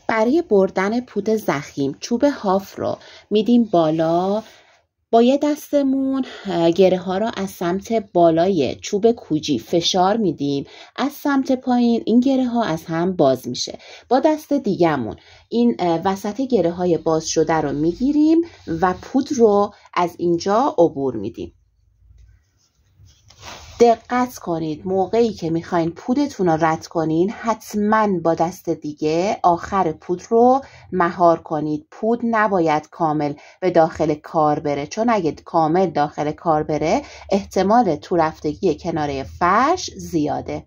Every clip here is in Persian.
برای بردن پود ضخیم چوب هاف رو میدیم بالا، با یه دستمون گره ها رو از سمت بالای چوب کوجی فشار میدیم، از سمت پایین این گره ها از هم باز میشه. با دست دیگه‌مون این وسط گره های باز شده رو میگیریم و پود رو از اینجا عبور میدیم. دقت کنید موقعی که میخواین پودتون رو رد کنین حتما با دست دیگه آخر پود رو مهار کنید. پود نباید کامل به داخل کار بره، چون اگه کامل داخل کار بره احتمال تو رفتگی کناره فرش زیاده.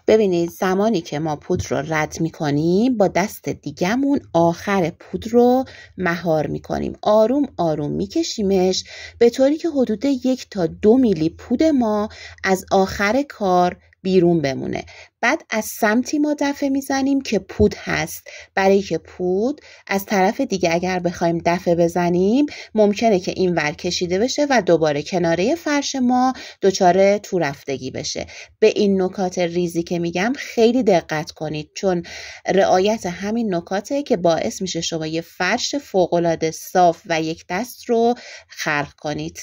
ببینید زمانی که ما پود رو رد میکنیم با دست دیگه‌مون آخر پود رو مهار میکنیم، آروم آروم میکشیمش به طوری که حدود 1 تا 2 میلی پود ما از آخر کار بیرون بمونه. بعد از سمتی ما دفعه میزنیم که پود هست، برای که پود از طرف دیگه اگر بخوایم دفعه بزنیم ممکنه که این ور کشیده بشه و دوباره کناره فرش ما دچار تو رفتگی بشه. به این نکات ریزی که میگم خیلی دقت کنید، چون رعایت همین نکاته که باعث میشه شما یه فرش فوق‌العاده صاف و یک دست رو خلق کنید.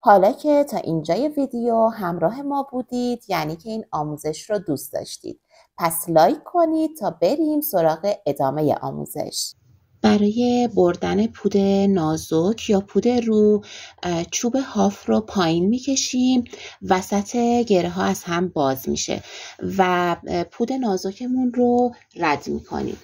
حالا که تا اینجای ویدیو همراه ما بودید یعنی که این آموزش رو دوست داشتید، پس لایک کنید تا بریم سراغ ادامه آموزش. برای بردن پود نازک یا پود رو چوب هاف رو پایین میکشیم، وسط گره ها از هم باز میشه و پود نازکمون رو رد میکنیم.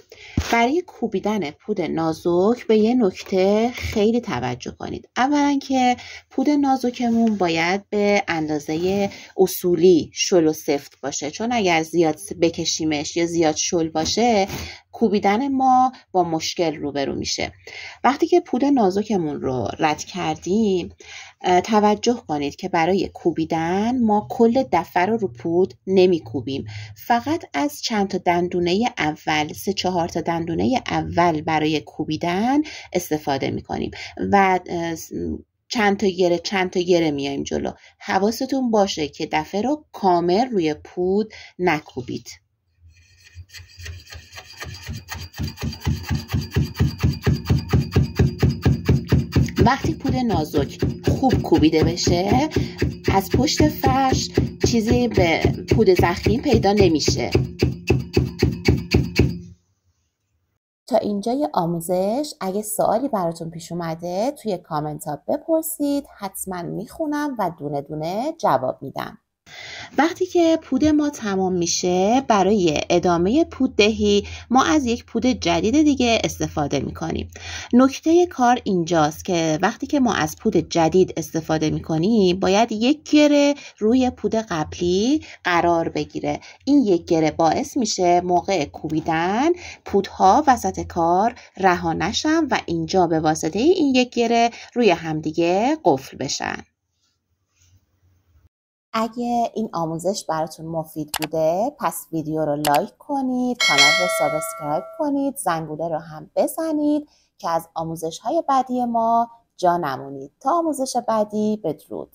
برای کوبیدن پود نازک به یه نکته خیلی توجه کنید. اولا که پود نازکمون باید به اندازه اصولی شل و سفت باشه، چون اگر زیاد بکشیمش یا زیاد شل باشه کوبیدن ما با مشکل روبرو میشه. وقتی که پود نازکمون رو رد کردیم توجه کنید که برای کوبیدن ما کل دفعه رو پود نمی کوبیم، فقط از چند تا دندونه اول 3-4 تا دندونه اول برای کوبیدن استفاده می کنیم و چند تا گره میایم جلو. حواستون باشه که دفعه رو کامل روی پود نکوبید. وقتی پود نازک خوب کوبیده بشه از پشت فرش چیزی به پود ضخیم پیدا نمیشه. تا اینجای آموزش اگه سوالی براتون پیش اومده توی کامنت ها بپرسید، حتما میخونم و دونه دونه جواب میدم. وقتی که پود ما تمام میشه برای ادامه پوددهی ما از یک پود جدید دیگه استفاده میکنیم. نکته کار اینجاست که وقتی که ما از پود جدید استفاده میکنیم باید یک گره روی پود قبلی قرار بگیره. این یک گره باعث میشه موقع کوبیدن پودها وسط کار رها نشن و اینجا به واسطه این یک گره روی همدیگه قفل بشن. اگه این آموزش براتون مفید بوده پس ویدیو رو لایک کنید، کانال رو سابسکرایب کنید، زنگوله رو هم بزنید که از آموزش های بعدی ما جا نمونید. تا آموزش بعدی بدرود.